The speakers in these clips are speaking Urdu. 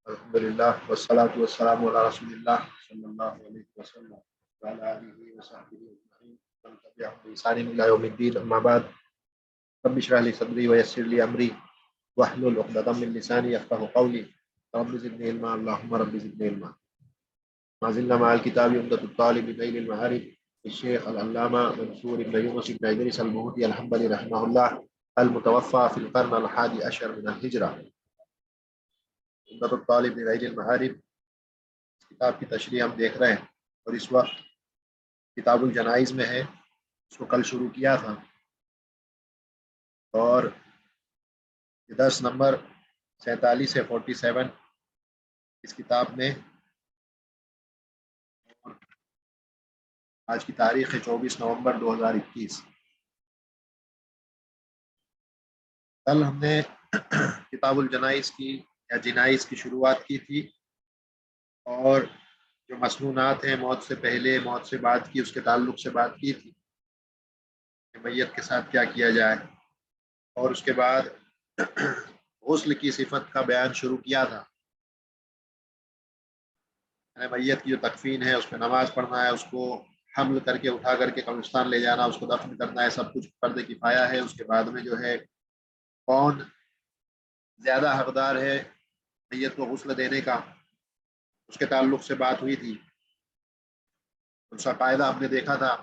الحمدللہ والصلاة والسلام علی رسول اللہ صلی اللہ علیہ وسلم وعلی آلہ وصحبہ اجمعین ومن تبعهم بإحسان إلی یوم الدین، اما بعد. رب اشرح لي صدری ویسر لي امری واحلل عقدۃ من لسانی یفقهوا قولی. رب زدنی علما، اللهم رب زدنی علما. ما زلنا مع الكتاب عمدة الطالب نيل المعارف الشيخ العلامة منصور بن يونس بن إدريس المهدي الحنبلي رحمه الله، المتوفى في القرن الحادي عشر من الهجرة. عمدة الطالب نيل المعارف کتاب کی تشریح ہم دیکھ رہے ہیں، اور اس وقت کتاب الجنائز میں ہے. اس کو کل شروع کیا تھا، اور درس نمبر 47 سے 47 اس کتاب میں. آج کی تاریخ ہے 24 نومبر 2021. کل ہم نے کتاب الجنائز کی یا جنائز کی شروعات کی تھی، اور جو مسنونات ہیں موت سے پہلے موت سے بعد کی، اس کے تعلق سے بات کی تھی کہ میت کے ساتھ کیا کیا جائے. اور اس کے بعد غسل کی صفت کا بیان شروع کیا تھا. میت کی جو تکفین ہے، اس میں نماز پڑھنا ہے، اس کو حمل کر کے اٹھا کر کے قبرستان لے جانا، اس کو دفن کرنا ہے، سب کچھ فرض کفایہ ہے. اس کے بعد میں جو ہے کون زیادہ حقدار ہے میت کو غسل دینے کا، اس کے تعلق سے بات ہوئی تھی. اس کا قاعدہ ہم نے دیکھا تھا،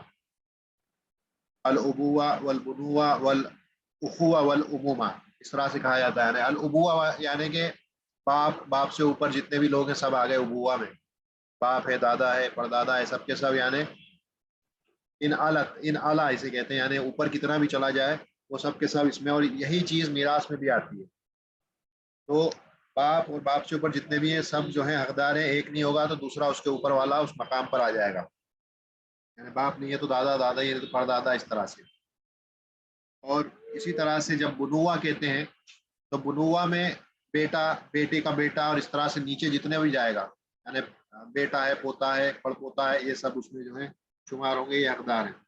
الابوہ والبنوہ والاخوہ والامومہ. اس طرح سے کہا جاتا ہے، الابوہ یعنی کہ باپ سے اوپر جتنے بھی لوگ ہیں سب آ گئے ابوہ میں. باپ ہے، دادا ہے، پردادا ہے، سب کے سب یعنی ان اعلیٰ اسے کہتے ہیں، یعنی اوپر کتنا بھی چلا جائے وہ سب کے سب اس میں. اور یہی چیز میراث میں بھی آتی ہے. تو باپ اور باپ سے اوپر جتنے بھی ہیں سب جو ہیں حقدار ہیں. ایک نہیں ہوگا تو دوسرا اس کے اوپر والا اس مقام پر آ جائے گا. یعنی باپ نہیں ہے تو دادا، دادا ہی ہے تو پردادا، اس طرح سے. اور اسی طرح سے جب بنوا کہتے ہیں تو بنوا میں بیٹا، بیٹے کا بیٹا، اور اس طرح سے نیچے جتنے بھی جائے گا، یعنی بیٹا ہے، پوتا ہے، پڑ پوتا ہے، یہ سب اس میں جو ہے شمار ہوں گے، یہ حقدار ہیں.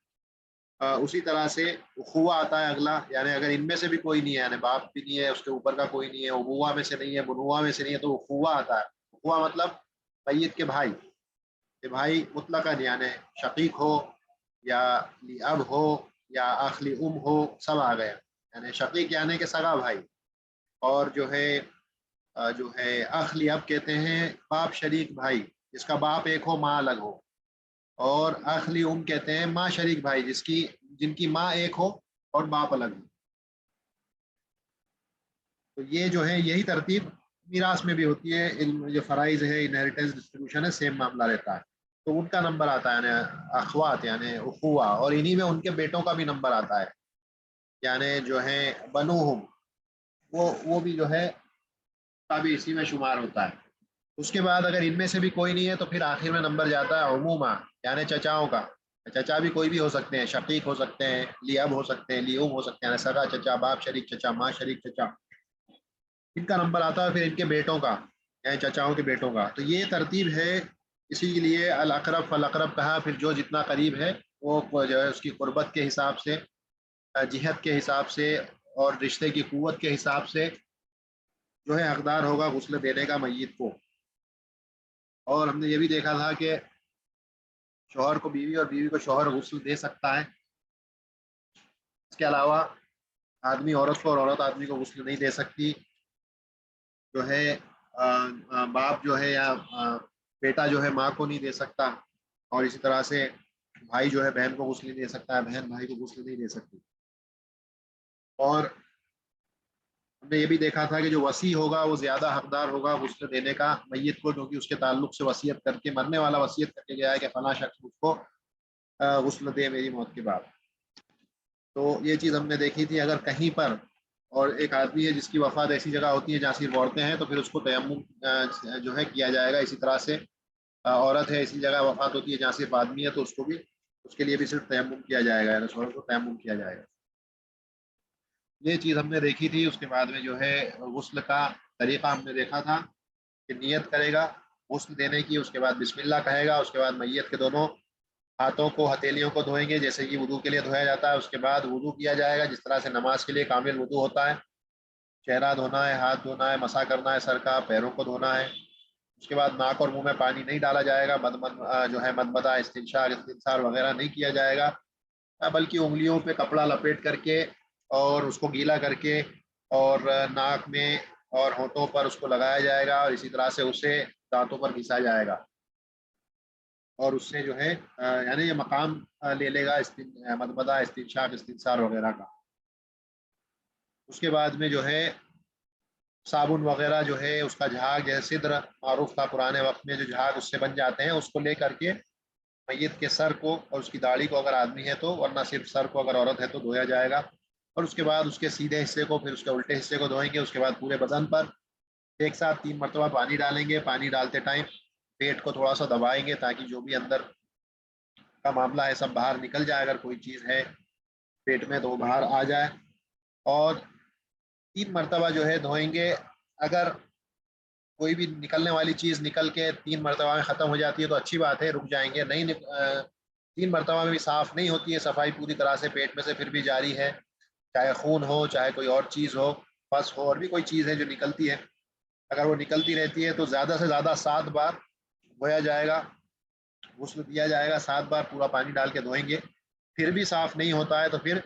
اسی طرح سے اخوا آتا ہے اگلا، یعنی اگر ان میں سے بھی کوئی نہیں ہے، یعنی باپ بھی نہیں ہے، اس کے اوپر کا کوئی نہیں ہے، ابوا میں سے نہیں ہے، بنوا میں سے نہیں ہے، تو اخوا آتا ہے. اخوا مطلب میت کے بھائی. کہ بھائی مطلقاً یعنی شقیق ہو یا اب ہو یا اخلی ہو، سب آ گیا. یعنی شقیق یعنی کہ سگا بھائی، اور جو ہے اخلی اب کہتے ہیں باپ شریک بھائی جس کا باپ ایک ہو ماں الگ ہو. اور اخلی کہتے ہیں ماں شریک بھائی جن کی ماں ایک ہو اور باپ الگ ہو. تو یہ جو ہے یہی ترتیب میراث میں بھی ہوتی ہے. علم جو فرائض ہے، انہیریٹنس ڈسٹریبیوشن ہے، سیم معاملہ رہتا ہے. تو ان کا نمبر آتا ہے یعنی اخوات یعنی اخوا، اور انہی میں ان کے بیٹوں کا بھی نمبر آتا ہے، یعنی جو ہے بنوہم، وہ بھی جو ہے بھی اسی میں شمار ہوتا ہے. اس کے بعد اگر ان میں سے بھی کوئی نہیں ہے تو پھر آخر میں نمبر جاتا ہے عموما، یعنی چچاؤں کا. چچا بھی کوئی بھی ہو سکتے ہیں، شقیق ہو سکتے ہیں، لی اب ہو سکتے ہیں، لی ام ہو سکتے ہیں، سگا چچا، باپ شریک چچا، ماں شریک چچا. ان کا نمبر آتا ہے پھر ان کے بیٹوں کا، یعنی چچاؤں کے بیٹوں کا. تو یہ ترتیب ہے. اسی لیے الاقرب فالاقرب کہا. پھر جو جتنا قریب ہے وہ جو ہے اس کی قربت کے حساب سے، جہت کے حساب سے، اور رشتے کی قوت کے حساب سے جو ہے حقدار ہوگا غسل دینے کا میت کو. اور ہم نے یہ بھی دیکھا تھا کہ شوہر کو بیوی اور بیوی کو شوہر غسل دے سکتا ہے. اس کے علاوہ آدمی عورت کو اور عورت آدمی کو غسل نہیں دے سکتی. جو ہے باپ جو ہے یا بیٹا جو ہے ماں کو نہیں دے سکتا. اور اسی طرح سے بھائی جو ہے بہن کو غسل نہیں دے سکتا ہے، بہن بھائی کو غسل نہیں دے سکتی. اور ہم نے یہ بھی دیکھا تھا کہ جو وصی ہوگا وہ زیادہ حقدار ہوگا غسل دینے کا میت کو، کیونکہ اس کے تعلق سے وصیت کر کے، مرنے والا وصیت کر کے گیا ہے کہ فلاں شخص مجھ کو غسل دے میری موت کے بعد. تو یہ چیز ہم نے دیکھی تھی. اگر کہیں پر اور ایک آدمی ہے جس کی وفات ایسی جگہ ہوتی ہے جہاں صرف عورتیں ہیں، تو پھر اس کو تیمم جو ہے کیا جائے گا. اسی طرح سے عورت ہے اسی جگہ وفات ہوتی ہے جہاں صرف آدمی ہے، تو اس کو بھی، اس کے لیے بھی صرف تیمم کیا جائے گا، یعنی شوہر کو تیمم کیا جائے گا. یہ چیز ہم نے دیکھی تھی. اس کے بعد میں جو ہے غسل کا طریقہ ہم نے دیکھا تھا کہ نیت کرے گا غسل دینے کی، اس کے بعد بسم اللہ کہے گا، اس کے بعد میت کے دونوں ہاتھوں کو، ہتھیلیوں کو دھوئیں گے جیسے کہ وضو کے لیے دھویا جاتا ہے. اس کے بعد وضو کیا جائے گا جس طرح سے نماز کے لیے کامل وضو ہوتا ہے. چہرہ دھونا ہے، ہاتھ دھونا ہے، مسح کرنا ہے سر کا، پیروں کو دھونا ہے۔ اس کے بعد ناک اور منہ میں پانی نہیں ڈالا جائے گا، جو ہے مدمدہ، استنشاق، استنثار وغیرہ نہیں کیا جائے گا، بلکہ انگلیوں پہ کپڑا لپیٹ کر کے اور اس کو گیلا کر کے اور ناک میں اور ہونٹوں پر اس کو لگایا جائے گا، اور اسی طرح سے اسے دانتوں پر گھسا جائے گا، اور اس سے جو ہے یعنی یہ مقام لے لے گا مدمدہ، استنشاق، استنثار وغیرہ کا۔ اس کے بعد میں جو ہے صابن وغیرہ جو ہے اس کا جھاگ، جیسے سدر معروف تھا پرانے وقت میں، جو جھاگ اس سے بن جاتے ہیں، اس کو لے کر کے میت کے سر کو اور اس کی داڑھی کو اگر آدمی ہے تو، ورنہ صرف سر کو اگر عورت ہے تو دھویا جائے گا، اور اس کے بعد اس کے سیدھے حصے کو، پھر اس کے الٹے حصے کو دھوئیں گے۔ اس کے بعد پورے بدن پر ایک ساتھ 3 مرتبہ پانی ڈالیں گے۔ پانی ڈالتے ٹائم پیٹ کو تھوڑا سا دبائیں گے تاکہ جو بھی اندر کا معاملہ ہے سب باہر نکل جائے، اگر کوئی چیز ہے پیٹ میں تو وہ باہر آ جائے، اور 3 مرتبہ جو ہے دھوئیں گے۔ اگر کوئی بھی نکلنے والی چیز نکل کے 3 مرتبہ میں ختم ہو جاتی ہے تو اچھی بات ہے، رک جائیں گے، نہیں 3 مرتبہ میں بھی صاف نہیں ہوتی ہے صفائی پوری طرح سے، پیٹ میں سے پھر بھی جاری ہے، چاہے خون ہو، چاہے کوئی اور چیز ہو، پس ہو، اور بھی کوئی چیز ہے جو نکلتی ہے، اگر وہ نکلتی رہتی ہے تو زیادہ سے زیادہ 7 بار دھویا جائے گا، غسل دیا جائے گا، 7 بار پورا پانی ڈال کے دھوئیں گے۔ پھر بھی صاف نہیں ہوتا ہے تو پھر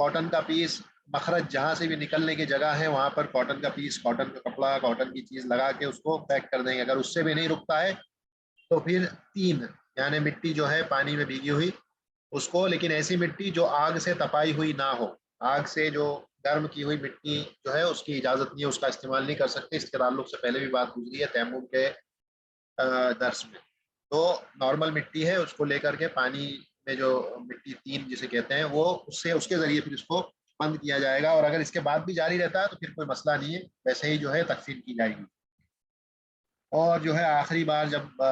کاٹن کا پیس، مخرج جہاں سے بھی نکلنے کی جگہ ہے وہاں پر کاٹن کا پیس، کاٹن کا کپڑا، کاٹن کی چیز لگا کے اس کو پیک کر دیں گے۔ اگر اس سے بھی نہیں رکتا ہے تو پھر 3 یعنی مٹی جو ہے پانی میں بھیگی ہوئی اس کو، لیکن ایسی مٹی جو آگ سے تپائی ہوئی نہ ہو، آگ سے جو گرم کی ہوئی مٹی جو ہے اس کی اجازت نہیں ہے، اس کا استعمال نہیں کر سکتے، اس کے تعلق سے پہلے بھی بات گزری ہے تیمم کے درس میں۔ تو نارمل مٹی ہے اس کو لے کر کے پانی میں، جو مٹی 3 جسے کہتے ہیں، وہ اس کے ذریعے پھر اس کو بند کیا جائے گا، اور اگر اس کے بعد بھی جاری رہتا ہے تو پھر کوئی مسئلہ نہیں ہے، ویسے ہی جو ہے تکفین کی جائے گی۔ اور جو ہے آخری بار جب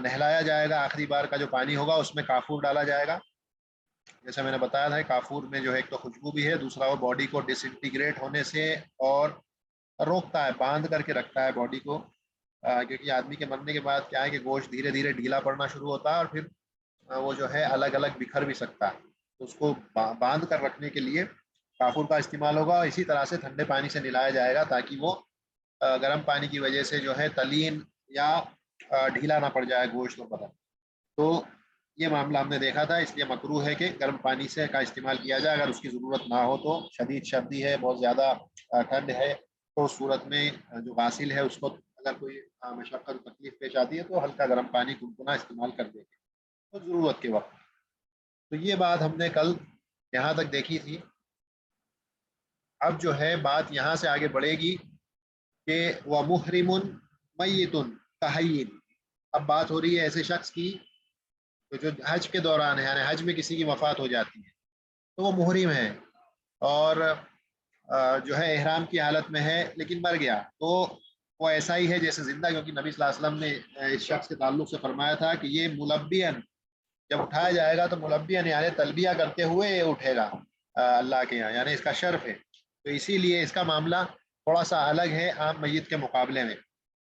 نہلایا جائے گا، آخری بار کا جو پانی ہوگا اس میں کافور ڈالا جائے گا، جیسے میں نے بتایا تھا، کافور میں جو ہے ایک تو خوشبو بھی ہے، دوسرا وہ باڈی کو ڈس انٹیگریٹ ہونے سے اور روکتا ہے، باندھ کر کے رکھتا ہے باڈی کو، کیونکہ آدمی کے مرنے کے بعد کیا ہے کہ گوشت دھیرے دھیرے ڈھیلا پڑنا شروع ہوتا ہے، اور پھر وہ جو ہے الگ الگ بکھر بھی سکتا ہے، تو اس کو باندھ کر رکھنے کے لیے کافور کا استعمال ہوگا، اور اسی طرح سے ٹھنڈے پانی سے نلایا جائے گا تاکہ وہ گرم پانی کی وجہ سے جو ہے تلین یا ڈھیلا نہ پڑ جائے گوشت اور بدن۔ تو یہ معاملہ ہم نے دیکھا تھا، اس لیے مکروہ ہے کہ گرم پانی سے کا استعمال کیا جائے، اگر اس کی ضرورت نہ ہو تو، شدید سردی ہے، بہت زیادہ ٹھنڈ ہے، تو اس صورت میں جو غاسل ہے اس کو اگر کوئی مشقت تکلیف پیش آتی ہے تو ہلکا گرم پانی گنگنا استعمال کر دیں گے تو ضرورت کے وقت۔ تو یہ بات ہم نے کل یہاں تک دیکھی تھی۔ اب جو ہے بات یہاں سے آگے بڑھے گی کہ وَمُحْرِمٌ مَيِّتٌ كَحَيٍّ۔ اب بات ہو رہی ہے ایسے شخص کی تو جو حج کے دوران ہے، یعنی حج میں کسی کی وفات ہو جاتی ہے تو وہ محرم ہے، اور جو ہے احرام کی حالت میں ہے لیکن مر گیا، تو وہ ایسا ہی ہے جیسے زندہ، کیونکہ نبی صلی اللہ علیہ وسلم نے اس شخص کے تعلق سے فرمایا تھا کہ یہ ملبین، جب اٹھایا جائے گا تو ملبین یعنی تلبیہ کرتے ہوئے یہ اٹھے گا اللہ کے یہاں، یعنی اس کا شرف ہے، تو اسی لیے اس کا معاملہ تھوڑا سا الگ ہے عام میت کے مقابلے میں۔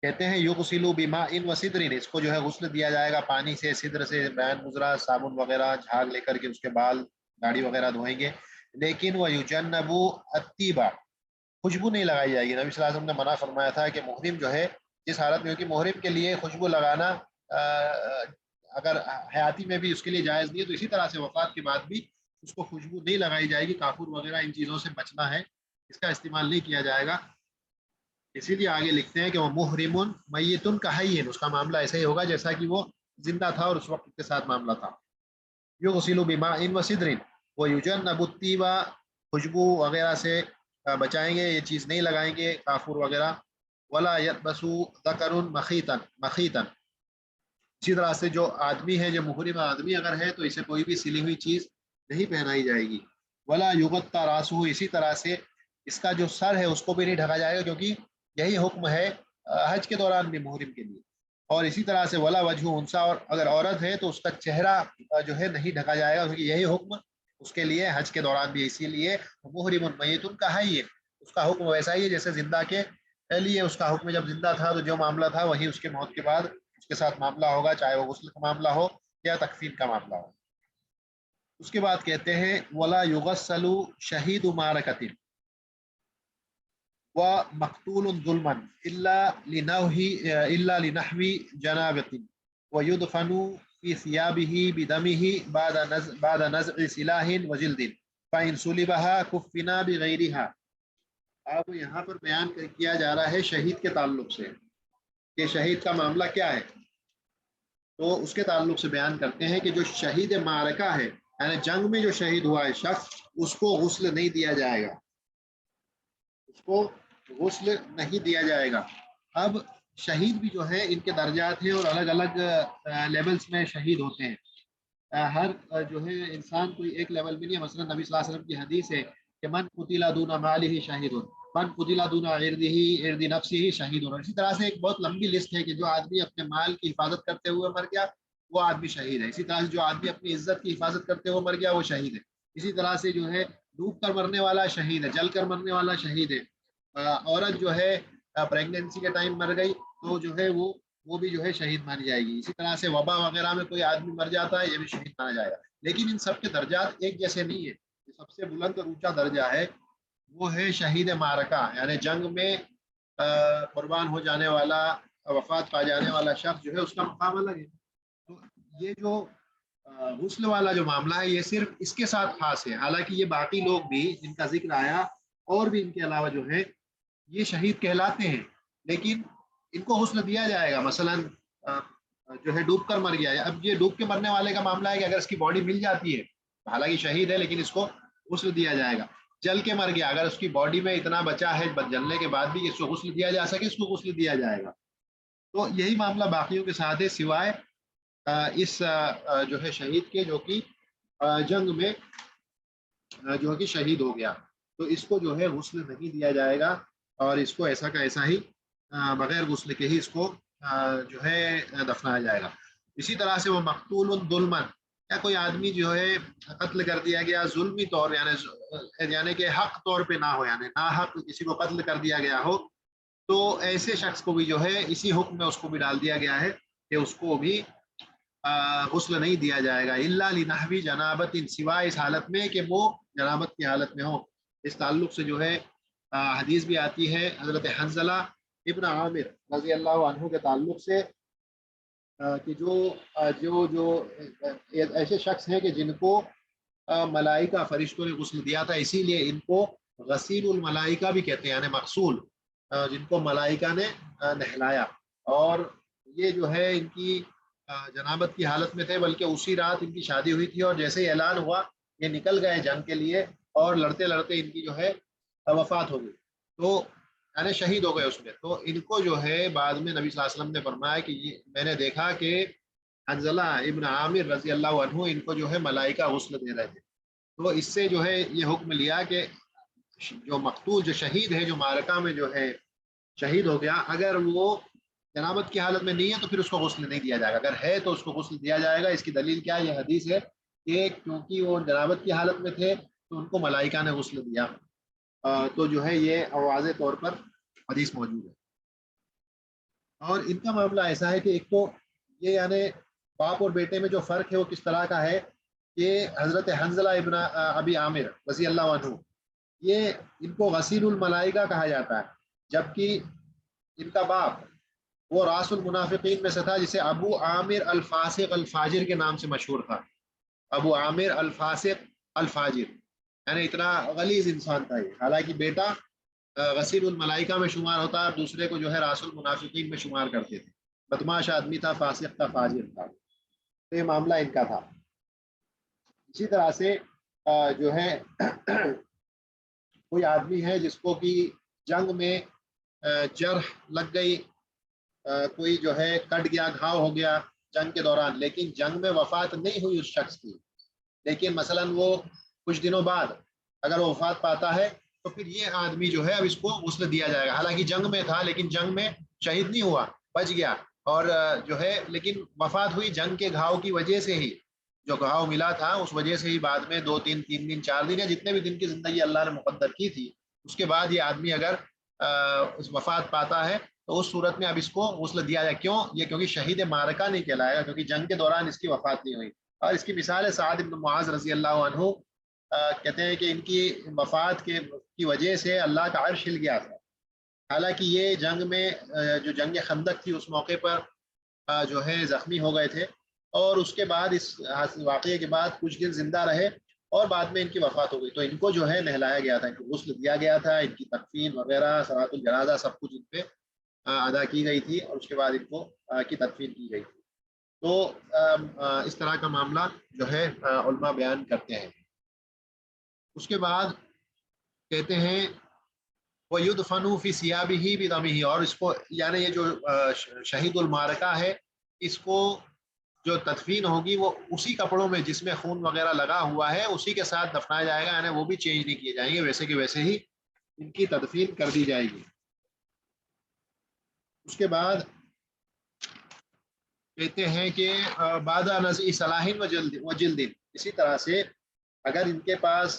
کہتے ہیں یغسل بماء و سدر، اس کو جو ہے غسل دیا جائے گا پانی سے، سدر سے، بیان گزرا، صابن وغیرہ جھاگ لے کر کے اس کے بال داڑھی وغیرہ دھوئیں گے، لیکن وہ یجنب الطیبہ، خوشبو نہیں لگائی جائے گی۔ نبی صلی اللہ علیہ وسلم نے منع فرمایا تھا کہ محرم جو ہے جس حالت میں، کیونکہ محرم کے لیے خوشبو لگانا اگر حیاتی میں بھی اس کے لیے جائز نہیں ہے تو اسی طرح سے وفات کے بعد بھی اس کو خوشبو نہیں لگائی جائے گی، کافور وغیرہ ان چیزوں سے بچنا ہے، اس کا استعمال نہیں کیا جائے گا۔ اسی لیے آگے لکھتے ہیں کہ وہ محرم میتن کحی، اس کا معاملہ ایسا ہی ہوگا جیسا کہ وہ زندہ تھا اور اس وقت کے ساتھ معاملہ تھا۔ یغسل بماء و سدر ویجنب الطیب، خوشبو وغیرہ سے بچائیں گے، یہ چیز نہیں لگائیں گے کافور وغیرہ۔ ولا یلبس ذکر مخیطا، اسی طرح سے جو آدمی ہے، جو محرم آدمی اگر ہے تو اسے کوئی بھی سلی ہوئی چیز نہیں پہنائی جائے گی۔ ولا یغطى راسه، اسی طرح سے اس کا جو سر ہے اس کو بھی نہیں ڈھکا جائے گا، کیونکہ یہی حکم ہے حج کے دوران بھی محرم کے لیے۔ اور اسی طرح سے ولا وجہ انسا، اور اگر عورت ہے تو اس کا چہرہ جو ہے نہیں ڈھکا جائے گا، کیونکہ یہی حکم اس کے لیے حج کے دوران بھی، اسی لیے محرم میت کا ہے، یہ اس کا حکم ویسا ہی ہے جیسے زندہ کے لیے اس کا حکم جب زندہ تھا تو جو معاملہ تھا وہی اس کے موت کے بعد اس کے ساتھ معاملہ ہوگا، چاہے وہ غسل کا معاملہ ہو یا تکفین کا معاملہ ہو۔ اس کے بعد کہتے ہیں ولا یغسل شہید معرکۃ، ومقتول ظلما إلا لنحو جنابة ويدفن في ثيابه بدمه بعد نزع سلاح وجلد فإن صلبها كفنا بغيرها. اب یہاں پر بیان کیا جا رہا ہے شہید کے تعلق سے کہ شہید کا معاملہ کیا ہے. تو اس کے تعلق سے بیان کرتے ہیں کہ جو شہید معرکہ ہے یعنی جنگ میں جو شہید ہوا ہے شخص, اس کو غسل نہیں دیا جائے گا, اس کو غسل نہیں دیا جائے گا. اب شہید بھی جو ہے ان کے درجات ہیں اور الگ الگ لیولز میں شہید ہوتے ہیں. ہر جو ہے انسان کوئی ایک لیول میں نہیں ہے. مثلا نبی صلی اللہ علیہ وسلم کی حدیث ہے کہ من قتل دون مالہ شہید, من قتل دون عرض نفسہ شہید. اسی طرح سے ایک بہت لمبی لسٹ ہے کہ جو آدمی اپنے مال کی حفاظت کرتے ہوئے مر گیا وہ آدمی شہید ہے. اسی طرح سے جو آدمی اپنی عزت کی حفاظت کرتے ہوئے مر گیا وہ شہید ہے. اسی طرح سے جو ہے ڈوب کر مرنے والا شہید ہے, جل کر مرنے والا شہید ہے. عورت جو ہے پریگنینسی کے ٹائم مر گئی تو جو ہے وہ بھی جو ہے شہید مانی جائے گی. اسی طرح سے وبا وغیرہ میں کوئی آدمی مر جاتا ہے یہ بھی شہید مانا جائے گا. لیکن ان سب کے درجات ایک جیسے نہیں ہے. سب سے بلند اور اونچا درجہ ہے وہ ہے شہید معرکہ, یعنی جنگ میں قربان ہو جانے والا, وفات پا جانے والا شخص جو ہے اس کا مقام الگ ہے. تو یہ جو غسل والا جو معاملہ ہے یہ صرف اس کے ساتھ خاص ہے. حالانکہ یہ باقی لوگ بھی جن کا ذکر آیا اور بھی ان کے علاوہ جو ہے یہ شہید کہلاتے ہیں, لیکن ان کو غسل دیا جائے گا. مثلا جو ہے ڈوب کر مر گیا ہے, اب یہ ڈوب کے مرنے والے کا معاملہ ہے کہ اگر اس کی باڈی مل جاتی ہے حالانکہ شہید ہے لیکن اس کو غسل دیا جائے گا. جل کے مر گیا, اگر اس کی باڈی میں اتنا بچا ہے جلنے کے بعد بھی اس کو غسل دیا جا سکے اس کو غسل دیا جائے گا. تو یہی معاملہ باقیوں کے ساتھ ہے سوائے اس جو ہے شہید کے جو کہ جنگ میں جو کہ شہید ہو گیا, تو اس کو جو ہے غسل نہیں دیا جائے گا اور اس کو ایسا کا ایسا ہی بغیر غسل کے ہی اس کو جو ہے دفنایا جائے گا. اسی طرح سے وہ مقتول ظلمن, یا کوئی آدمی جو ہے قتل کر دیا گیا ظلمی طور یعنی کہ حق طور پہ نہ ہو, یعنی نا حق کسی کو قتل کر دیا گیا ہو, تو ایسے شخص کو بھی جو ہے اسی حکم میں اس کو بھی ڈال دیا گیا ہے کہ اس کو بھی غسل نہیں دیا جائے گا. الا لنحو جنابت, سوائے اس حالت میں کہ وہ جنابت کی حالت میں ہو. اس تعلق سے جو ہے حدیث بھی آتی ہے حضرت حنظلہ ابن عامر رضی اللہ عنہ کے تعلق سے کہ جو ایسے شخص ہیں کہ جن کو ملائکہ فرشتوں نے غسل دیا تھا, اسی لیے ان کو غسیل الملائکہ بھی کہتے ہیں, یعنی مغسول جن کو ملائکہ نے نہلایا. اور یہ جو ہے ان کی جنابت کی حالت میں تھے, بلکہ اسی رات ان کی شادی ہوئی تھی اور جیسے ہی اعلان ہوا یہ نکل گئے جنگ کے لیے اور لڑتے لڑتے ان کی جو ہے وفات ہو گئی, تو یعنی شہید ہو گئے اس میں. تو ان کو جو ہے بعد میں نبی صلی اللہ علیہ وسلم نے فرمایا کہ میں نے دیکھا کہ حنظلہ ابن عامر رضی اللہ عنہ ان کو جو ہے ملائکہ غسل دے رہے تھے. تو اس سے جو ہے یہ حکم لیا کہ جو مقتول جو شہید ہے جو معرکہ میں جو ہے شہید ہو گیا, اگر وہ جنابت کی حالت میں نہیں ہے تو پھر اس کو غسل نہیں دیا جائے گا, اگر ہے تو اس کو غسل دیا جائے گا. اس کی دلیل کیا ہے, یہ حدیث ہے کہ کیونکہ وہ جنابت کی حالت میں تھے تو ان کو ملائکہ نے غسل دیا. تو جو ہے یہ واضح طور پر حدیث موجود ہے. اور ان کا معاملہ ایسا ہے کہ ایک تو یہ یعنی باپ اور بیٹے میں جو فرق ہے وہ کس طرح کا ہے کہ حضرت حنظلہ ابن ابی عامر رضی اللہ عنہ یہ ان کو غسیل الملائکہ کہا جاتا ہے, جبکہ ان کا باپ وہ راس المنافقین میں سے تھا جسے ابو عامر الفاسق الفاجر کے نام سے مشہور تھا. ابو عامر الفاسق الفاجر یعنی اتنا غلیظ انسان تھا یہ. حالانکہ بیٹا غسیل الملائکہ میں شمار ہوتا ہے, دوسرے کو جو ہے راس المنافقین میں شمار کرتے تھے. بدماش آدمی تھا, فاسق تھا, فاجر تھا. تو یہ معاملہ ان کا تھا. اسی طرح سے جو ہے کوئی آدمی ہے جس کو کہ جنگ میں جرح لگ گئی, کوئی جو ہے کٹ گیا, گھاؤ ہو گیا جنگ کے دوران, لیکن جنگ میں وفات نہیں ہوئی اس شخص کی, لیکن مثلا وہ کچھ دنوں بعد اگر وہ وفات پاتا ہے تو پھر یہ آدمی جو ہے اب اس کو غسل دیا جائے گا. حالانکہ جنگ میں تھا لیکن جنگ میں شہید نہیں ہوا, بچ گیا, اور جو ہے لیکن وفات ہوئی جنگ کے گھاؤ کی وجہ سے ہی, جو گھاؤ ملا تھا اس وجہ سے ہی بعد میں 2 3 3 دن 4 دن یا جتنے بھی دن کی زندگی اللہ نے مقدر کی تھی اس کے بعد یہ آدمی اگر وفات پاتا ہے تو اس صورت میں اب اس کو غسل دیا جائے. کیوں؟ یہ کیونکہ شہید معرکہ نہیں کہلائے گا, کیونکہ جنگ کے دوران اس کی وفات نہیں ہوئی. اور اس کی مثال ہے سعد بن معاذ رضی اللہ عنہ, کہتے ہیں کہ ان کی وفات کی وجہ سے اللہ کا عرش ہل گیا تھا. حالانکہ یہ جنگ میں جو جنگ خندق تھی اس موقع پر جو ہے زخمی ہو گئے تھے، اور اس کے بعد اس واقعے کے بعد کچھ دن زندہ رہے اور بعد میں ان کی وفات ہو گئی. تو ان کو جو ہے نہلایا گیا تھا، ان کو غسل دیا گیا تھا، ان کی تکفین وغیرہ صلاۃ الجنازہ سب کچھ ان پہ ادا کی گئی تھی، اور اس کے بعد ان کو کی تدفین کی گئی تھی. تو اس طرح کا معاملہ جو ہے علماء بیان کرتے ہیں. اس کے بعد کہتے ہیں وَيُدْفَنُ فِي ثِيَابِهِ بِدَمِهِ، اور اس کو یعنی یہ جو شہید المعرکہ ہے، اس کو جو تدفین ہوگی وہ اسی کپڑوں میں جس میں خون وغیرہ لگا ہوا ہے اسی کے ساتھ دفنایا جائے گا، یعنی وہ بھی چینج نہیں کیے جائیں گے، ویسے کہ ویسے ہی ان کی تدفین کر دی جائے گی. اس کے بعد کہتے ہیں کہ بعد نزع صلاح و جلد، اسی طرح سے اگر ان کے پاس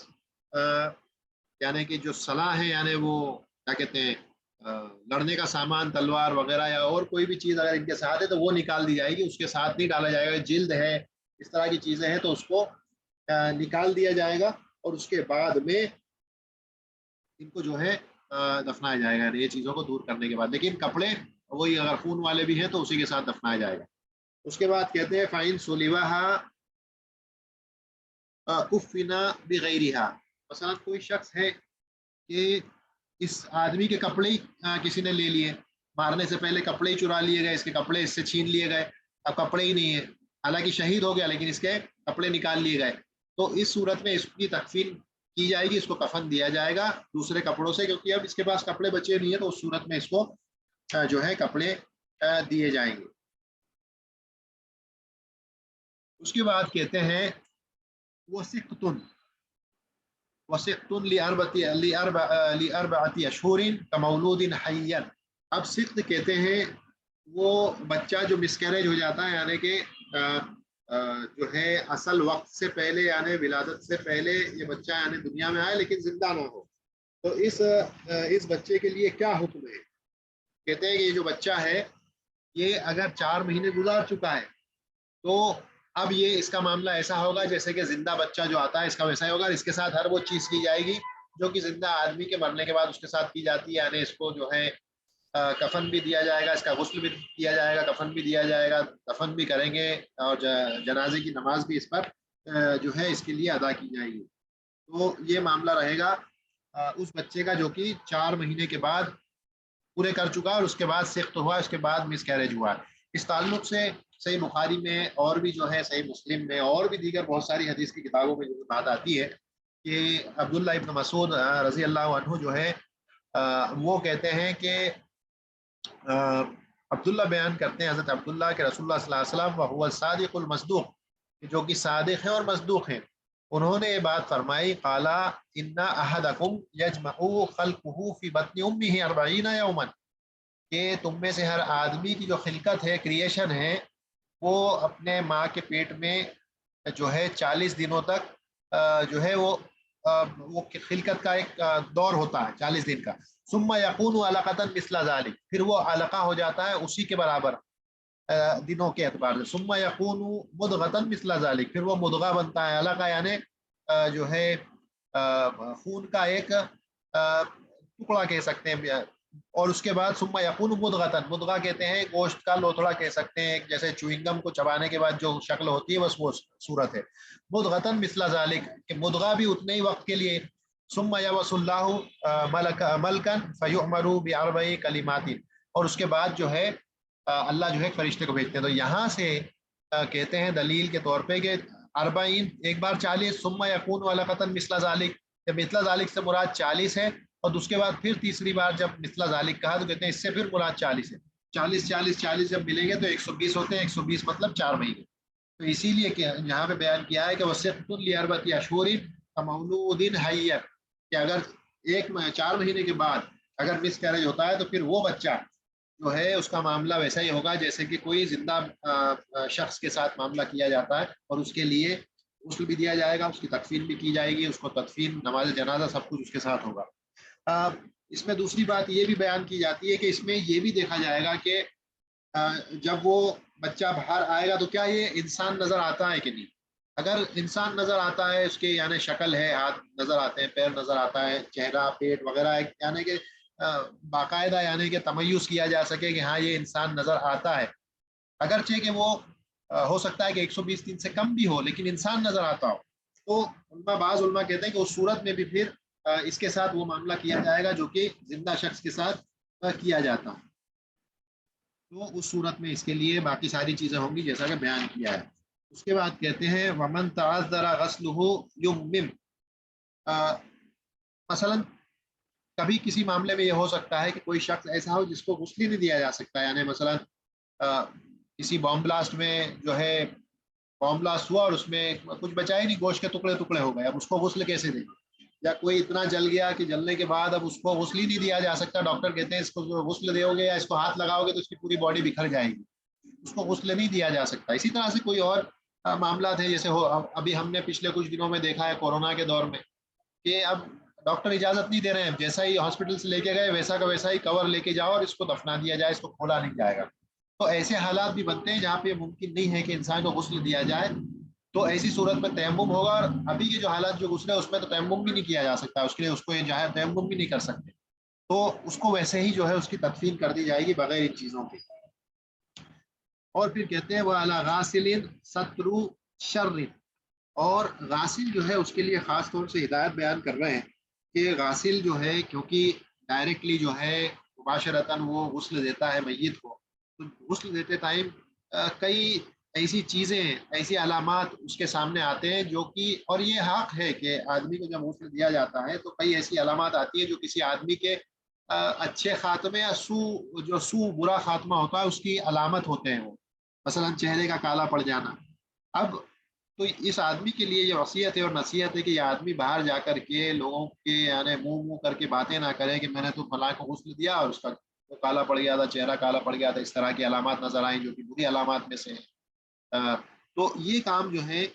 یعنی کہ جو صلاح ہے، یعنی وہ کیا کہتے ہیں لڑنے کا سامان، تلوار وغیرہ یا اور کوئی بھی چیز اگر ان کے ساتھ ہے تو وہ نکال دی جائے گی، اس کے ساتھ نہیں ڈالا جائے گا. جلد ہے، اس طرح کی چیزیں ہیں تو اس کو نکال دیا جائے گا، اور اس کے بعد میں ان کو جو ہے دفنایا جائے گا، یہ چیزوں کو دور کرنے کے بعد. لیکن کپڑے وہی اگر خون والے بھی ہیں تو اسی کے ساتھ دفنایا جائے گا. اس کے بعد کہتے ہیں فَإِن صُلِبَهَا کُفِّنَ بِغَيْرِهَا، مثلا کوئی شخص ہے کہ اس آدمی کے کپڑے کسی نے لے لیے، مارنے سے پہلے کپڑے ہی چرا لیے گئے، اس کے کپڑے اس سے چھین لیے گئے، اب کپڑے ہی نہیں ہیں، حالانکہ شہید ہو گیا لیکن اس کے کپڑے نکال لیے گئے. تو اس صورت میں اس کی تکفین کی جائے گی، اس کو کفن دیا جائے گا دوسرے کپڑوں سے، کیونکہ اب اس کے پاس کپڑے بچے نہیں ہیں، تو اس صورت میں اس کو جو ہے کپڑے دیے جائیں گے. اس کے بعد کہتے ہیں وَسِقْتٌ لِأَرْبَعَةِ أَشْهُرٍ كَمَوْلُودٍ حَيًّا. اب سقط کہتے ہیں وہ بچہ جو مسکیریج ہو جاتا ہے، یعنی کہ جو ہے اصل وقت سے پہلے، یعنی ولادت سے پہلے یہ بچہ یعنی دنیا میں آئے لیکن زندہ نہ ہو، تو اس بچے کے لیے کیا حکم ہے؟ کہتے ہیں کہ یہ جو بچہ ہے یہ اگر 4 مہینے گزار چکا ہے تو اب یہ اس کا معاملہ ایسا ہوگا جیسے کہ زندہ بچہ جو آتا ہے اس کا ویسا ہی ہوگا. اس کے ساتھ ہر وہ چیز کی جائے گی جو کہ زندہ آدمی کے مرنے کے بعد اس کے ساتھ کی جاتی ہے، یعنی اس کو جو ہے کفن بھی دیا جائے گا، اس کا غسل بھی کیا جائے گا، کفن بھی دیا جائے گا، دفن بھی کریں گے، اور جنازے کی نماز بھی اس پر جو ہے اس کے لیے ادا کی جائے گی. تو یہ معاملہ رہے گا اس بچے کا جو کہ 4 مہینے کے بعد پورے کر چکا اور اس کے بعد سخت ہوا، اس کے بعد مس کیریج ہوا. اس تعلق سے صحیح بخاری میں اور بھی جو ہے صحیح مسلم میں اور بھی دیگر بہت ساری حدیث کی کتابوں میں جو بات آتی ہے کہ عبداللہ ابن مسعود رضی اللہ عنہ جو ہے وہ کہتے ہیں کہ عبداللہ بیان کرتے ہیں حضرت عبداللہ کہ رسول اللہ صلی اللہ علیہ وسلم وهو الصادق المصدوق، جو کہ صادق ہیں اور مصدوق ہیں، انہوں نے یہ بات فرمائی قال ان احدکم یجمع خلقه فی بطن امه 40 یوما، کہ تم میں سے ہر آدمی کی جو خلقت ہے، کریشن ہے، وہ اپنے ماں کے پیٹ میں جو ہے 40 دنوں تک جو ہے وہ خلقت کا ایک دور ہوتا ہے 40 دن کا. ثم یکون علقۃ مثل ذلک، پھر وہ علقہ ہو جاتا ہے اسی کے برابر دنوں کے اعتبار سے. ثم یکون مدغۃ مثل ذلک، پھر وہ مدغہ بنتا ہے، علقہ یعنی جو ہے خون کا ایک ٹکڑا کہہ سکتے ہیں، اور اس کے بعد ثم یکون مدغۃ، مدغہ کہتے ہیں گوشت کا لوتھڑا کہہ سکتے ہیں، جیسے چوئنگم کو چبانے کے بعد جو شکل ہوتی ہے بس وہ صورت ہے. مدغۃ مثل ذلک، کہ مدغہ بھی اتنے ہی وقت کے لیے. ثم یبعث اللہ ملکا فیؤمر باربع کلمات، اور اس کے بعد جو ہے اللہ جو ہے فرشتے کو بھیجتے ہیں. تو یہاں سے کہتے ہیں دلیل کے طور پہ کہ 40 ایک بار 40، ثم یکون علقۃ مثل ذلک، جب مثل ذلک سے مراد 40 ہے، اور اس کے بعد پھر تیسری بار جب مثل ذالک کہا تو کہتے ہیں اس سے پھر مراد 40 ہے. 40 جب ملیں گے تو 120 ہوتے ہیں، 120 مطلب 4 مہینے. تو اسی لیے کہ یہاں پہ بیان کیا ہے کہ وَسِقْتٌ لِأَرْبَعَةِ أَشْهُرٍ كَمَوْلُودٍ حَيٍّ، کہ اگر 4 مہینے کے بعد اگر مس کیریج ہوتا ہے تو پھر وہ بچہ جو ہے اس کا معاملہ ویسا ہی ہوگا جیسے کہ کوئی زندہ شخص کے ساتھ معاملہ کیا جاتا ہے، اور اس کے لیے غسل بھی دیا جائے گا، اس کی تکفین بھی کی جائے گی، اس کو تدفین، نماز جنازہ سب کچھ اس کے ساتھ ہوگا. اس میں دوسری بات یہ بھی بیان کی جاتی ہے کہ اس میں یہ بھی دیکھا جائے گا کہ جب وہ بچہ باہر آئے گا تو کیا یہ انسان نظر آتا ہے کہ نہیں. اگر انسان نظر آتا ہے، اس کے یعنی شکل ہے، ہاتھ نظر آتے ہیں، پیر نظر آتا ہے، چہرہ، پیٹ وغیرہ ہے، یعنی کہ باقاعدہ یعنی کہ تمیز کیا جا سکے کہ ہاں یہ انسان نظر آتا ہے، اگرچہ کہ وہ ہو سکتا ہے کہ 120 دن سے کم بھی ہو لیکن انسان نظر آتا ہو، تو بعض علماء کہتے ہیں کہ اس صورت میں بھی پھر اس کے ساتھ وہ معاملہ کیا جائے گا جو کہ زندہ شخص کے ساتھ کیا جاتا ہے، تو اس صورت میں اس کے لیے باقی ساری چیزیں ہوں گی جیسا کہ بیان کیا ہے۔ اس کے بعد کہتے ہیں ومن تعذر غسلہ یمم، مثلا کبھی کسی معاملے میں یہ ہو سکتا ہے کہ کوئی شخص ایسا ہو جس کو غسل ہی نہیں دیا جا سکتا، یعنی مثلا کسی بام بلاسٹ میں جو ہے بام بلاسٹ ہوا اور اس میں کچھ بچا ہی نہیں، گوشت کے ٹکڑے ٹکڑے ہو گئے، اب اس کو غسل کیسے دیں؟ یا کوئی اتنا جل گیا کہ جلنے کے بعد اب اس کو غسل ہی نہیں دیا جا سکتا، ڈاکٹر کہتے ہیں اس کو غسل دو گے یا اس کو ہاتھ لگاؤ گے تو اس کی پوری باڈی بکھر جائے گی، اس کو غسل نہیں دیا جا سکتا۔ اسی طرح سے کوئی اور معاملات ہیں، جیسے ابھی ہم نے پچھلے کچھ دنوں میں دیکھا ہے کورونا کے دور میں کہ اب ڈاکٹر اجازت نہیں دے رہے ہیں، جیسا ہی ہاسپٹل سے لے کے گئے ویسا کا ویسا ہی کور لے کے جاؤ اور اس کو دفنا دیا جائے، اس کو کھولا نہیں جائے گا۔ تو ایسے حالات بھی بنتے ہیں جہاں پہ ممکن نہیں ہے کہ انسان کو غسل دیا جائے، تو ایسی صورت میں تیمم ہوگا، اور ابھی کے جو حالات جو غسل ہے اس میں تو تیمم بھی نہیں کیا جا سکتا، اس کے لیے اس کو جو ہے تیمم بھی نہیں کر سکتے، تو اس کو ویسے ہی جو ہے اس کی تدفین کر دی جائے گی بغیر ان چیزوں کے۔ اور پھر کہتے ہیں وہ اعلیٰ غاسل ستر شر، اور غاسل جو ہے اس کے لیے خاص طور سے ہدایت بیان کر رہے ہیں کہ غاسل جو ہے کیونکہ ڈائریکٹلی جو ہے مباشرتاً وہ غسل دیتا ہے میت کو، تو غسل دیتے ٹائم کئی ایسی چیزیں ایسی علامات اس کے سامنے آتے ہیں جو کہ، اور یہ حق ہے کہ آدمی کو جب غسل دیا جاتا ہے تو کئی ایسی علامات آتی ہیں جو کسی آدمی کے اچھے خاتمے یا سو برا خاتمہ ہوتا ہے اس کی علامت ہوتے ہیں، وہ مثلا چہرے کا کالا پڑ جانا۔ اب تو اس آدمی کے لیے یہ وصیت ہے اور نصیحت ہے کہ یہ آدمی باہر جا کر کے لوگوں کے یعنی منہ کر کے باتیں نہ کرے کہ میں نے تو فلاں کو غسل دیا اور اس کا وہ کالا پڑ گیا تھا، چہرہ کالا پڑ گیا تھا، اس طرح کی علامات نظر آئیں جو کہ بری علامات میں سے ہیں۔ تو یہ کام جو ہے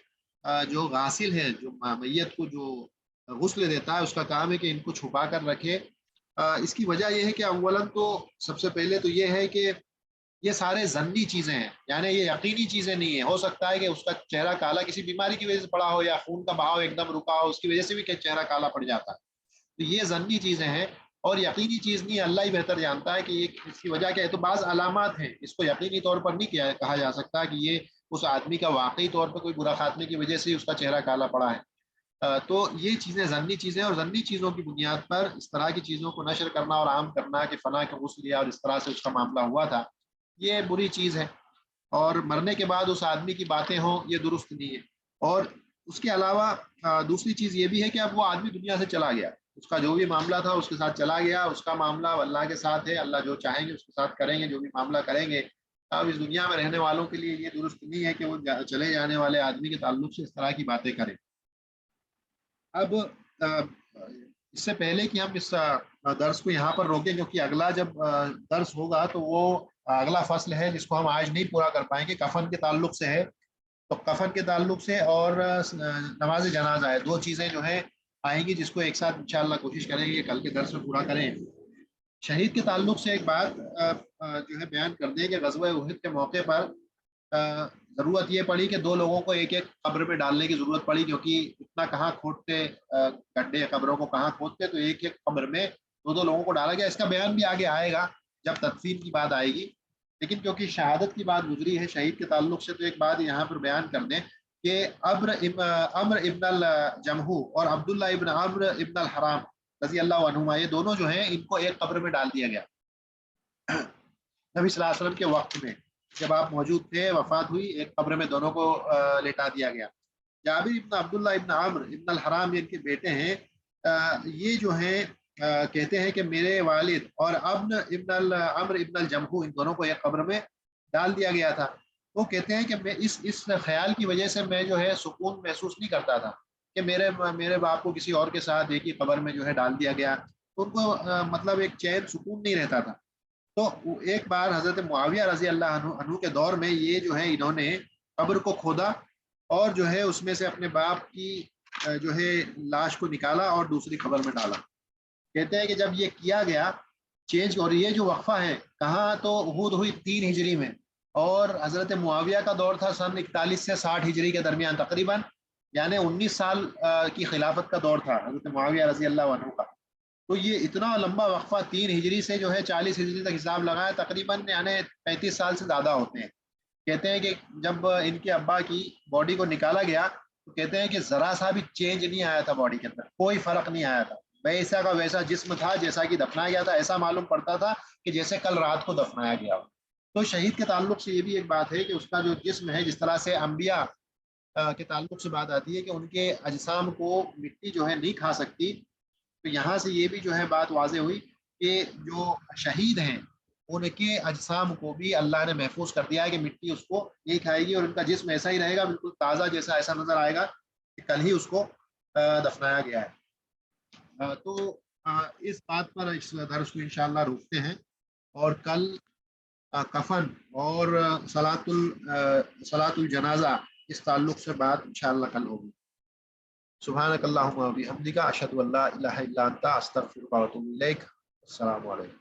جو غاسل ہے جو میت کو جو غسل دیتا ہے اس کا کام ہے کہ ان کو چھپا کر رکھے۔ اس کی وجہ یہ ہے کہ اولاً تو سب سے پہلے تو یہ ہے کہ یہ سارے ظنی چیزیں ہیں، یعنی یہ یقینی چیزیں نہیں ہیں، ہو سکتا ہے کہ اس کا چہرہ کالا کسی بیماری کی وجہ سے پڑا ہو یا خون کا بہاؤ ایک دم رکا ہو، اس کی وجہ سے بھی چہرہ کالا پڑ جاتا ہے، تو یہ ظنی چیزیں ہیں اور یقینی چیز نہیں ہے، اللہ ہی بہتر جانتا ہے کہ یہ اس کی وجہ کیا ہے۔ تو بعض علامات ہیں، اس کو یقینی طور پر نہیں کہا جا سکتا کہ یہ اس آدمی کا واقعی طور پر کوئی برا خاتمے کی وجہ سے اس کا چہرہ کالا پڑا ہے۔ تو یہ چیزیں ضمنی چیزیں، اور ضمنی چیزوں کی بنیاد پر اس طرح کی چیزوں کو نشر کرنا اور عام کرنا کہ فلاں کا غسل لیا اور اس طرح سے اس کا معاملہ ہوا تھا، یہ بری چیز ہے، اور مرنے کے بعد اس آدمی کی باتیں ہوں یہ درست نہیں ہے۔ اور اس کے علاوہ دوسری چیز یہ بھی ہے کہ اب وہ آدمی دنیا سے چلا گیا، اس کا جو بھی معاملہ تھا اس کے ساتھ چلا گیا، اس کا معاملہ اللہ کے ساتھ ہے، اللہ جو چاہیں گے اس کے ساتھ کریں گے، جو بھی معاملہ کریں گے۔ اب اس دنیا میں رہنے والوں کے لیے یہ درست نہیں ہے کہ وہ چلے جانے والے آدمی کے تعلق سے اس طرح کی باتیں کریں۔ اب اس سے پہلے کہ ہم اس درس کو یہاں پر روکیں، کیونکہ اگلا جب درس ہوگا تو وہ اگلا فصل ہے جس کو ہم آج نہیں پورا کر پائیں گے، کفن کے تعلق سے ہے، تو کفن کے تعلق سے اور نماز جنازہ ہے، دو چیزیں جو ہے آئیں گی جس کو ایک ساتھ انشاءاللہ کوشش کریں گے کل کے درس میں پورا کریں۔ شہید کے تعلق سے ایک بات جو ہے بیان کر دیں کہ غزوہ احد کے موقع پر ضرورت یہ پڑی کہ دو لوگوں کو ایک ایک قبر میں ڈالنے کی ضرورت پڑی، کیونکہ اتنا کہاں کھودتے گڈھے قبروں کو کہاں کھودتے، تو ایک ایک قبر میں دو دو لوگوں کو ڈالا گیا۔ اس کا بیان بھی آگے آئے گا جب تدفین کی بات آئے گی، لیکن کیونکہ شہادت کی بات گزری ہے شہید کے تعلق سے، تو ایک بات یہاں پر بیان کر دیں کہ عمر ابن الجمح اور عبداللہ ابن عمر ابن الحرام رضی اللہ عنہما، یہ دونوں جو ہیں ان کو ایک قبر میں ڈال دیا گیا نبی صلی اللہ علیہ وسلم کے وقت میں، جب آپ موجود تھے وفات ہوئی، ایک قبر میں دونوں کو لیٹا دیا گیا۔ جابر ابن عبداللہ ابن عمر ابن الحرام ان کے بیٹے ہیں، یہ جو ہیں کہتے ہیں کہ میرے والد اور ابن عمر ابن الجمح ان دونوں کو ایک قبر میں ڈال دیا گیا تھا۔ وہ کہتے ہیں کہ میں اس خیال کی وجہ سے میں جو ہے سکون محسوس نہیں کرتا تھا کہ میرے باپ کو کسی اور کے ساتھ ایک ہی قبر میں جو ہے ڈال دیا گیا، تو ان کو مطلب ایک چین سکون نہیں رہتا تھا۔ تو ایک بار حضرت معاویہ رضی اللہ عنہ کے دور میں یہ جو ہے انہوں نے قبر کو کھودا اور جو ہے اس میں سے اپنے باپ کی جو ہے لاش کو نکالا اور دوسری قبر میں ڈالا۔ کہتے ہیں کہ جب یہ کیا گیا چینج، اور یہ جو وقفہ ہے کہاں، تو احد ہوئی 3 ہجری میں، اور حضرت معاویہ کا دور تھا سن 41 سے 60 ہجری کے درمیان تقریباً، یعنی 19 سال کی خلافت کا دور تھا حضرت معاویہ رضی اللہ عنہ کا۔ تو یہ اتنا لمبا وقفہ 3 ہجری سے جو ہے 40 ہجری تک حساب لگایا، تقریباً یعنی 35 سال سے زیادہ ہوتے ہیں۔ کہتے ہیں کہ جب ان کے ابا کی باڈی کو نکالا گیا تو کہتے ہیں کہ ذرا سا بھی چینج نہیں آیا تھا باڈی کے اندر، کوئی فرق نہیں آیا تھا، ویسا کا ویسا جسم تھا جیسا کہ دفنایا گیا تھا، ایسا معلوم پڑتا تھا کہ جیسے کل رات کو دفنایا گیا ہو۔ تو شہید کے تعلق سے یہ بھی ایک بات ہے کہ اس کا جو جسم ہے، جس طرح سے انبیاء کے تعلق سے بات آتی ہے کہ ان کے اجسام کو مٹی جو ہے نہیں کھا سکتی، تو یہاں سے یہ بھی جو ہے بات واضح ہوئی کہ جو شہید ہیں ان کے اجسام کو بھی اللہ نے محفوظ کر دیا ہے کہ مٹی اس کو نہیں کھائے گی، اور ان کا جسم ایسا ہی رہے گا، بالکل تازہ جیسا، ایسا نظر آئے گا کہ کل ہی اس کو دفنایا گیا ہے۔ تو اس بات پر اس درس کو انشاءاللہ روکتے ہیں، اور کل کفن اور صلاۃ الجنازہ اس تعلق سے بات انشاءاللہ کل ہوگی۔ سبحانک اللہم و بحمدک، اشہد ان لا الہ الا انت، استغفرک و اتوب الیک۔ السلام علیکم۔